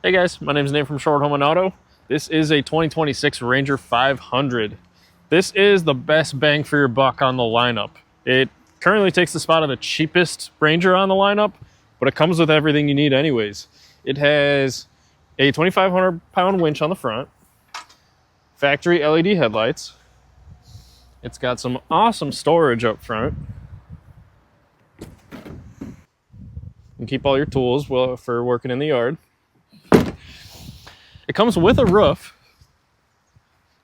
Hey guys, my name is Nate from Short Home and Auto. This is a 2026 Ranger 500. This is the best bang for your buck on the lineup. It currently takes the spot of the cheapest Ranger on the lineup, but it comes with everything you need anyways. It has a 2,500 pound winch on the front, factory LED headlights. It's got some awesome storage up front. You can keep all your tools for working in the yard. It comes with a roof.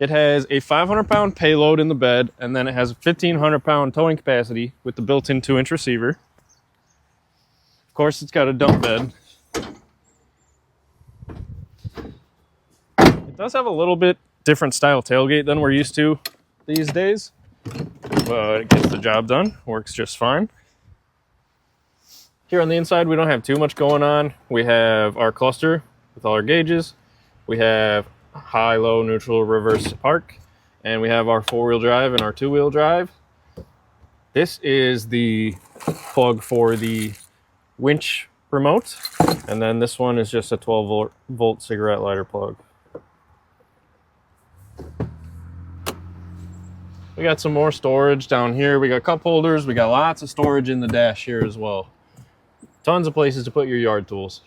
It has a 500 pound payload in the bed, and then it has a 1,500 pound towing capacity with the built-in 2-inch receiver. Of course, it's got a dump bed. It does have a little bit different style tailgate than we're used to these days, but it gets the job done, works just fine. Here on the inside, we don't have too much going on. We have our cluster with all our gauges. We have high, low, neutral, reverse park, and we have our 4-wheel drive and our 2-wheel drive. This is the plug for the winch remote, and then this one is just a 12-volt cigarette lighter plug. We got some more storage down here. We got cup holders. We got lots of storage in the dash here as well. Tons of places to put your yard tools.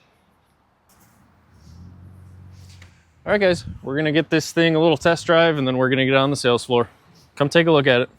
All right, guys, we're going to get this thing a little test drive, and then we're going to get on the sales floor. Come take a look at it.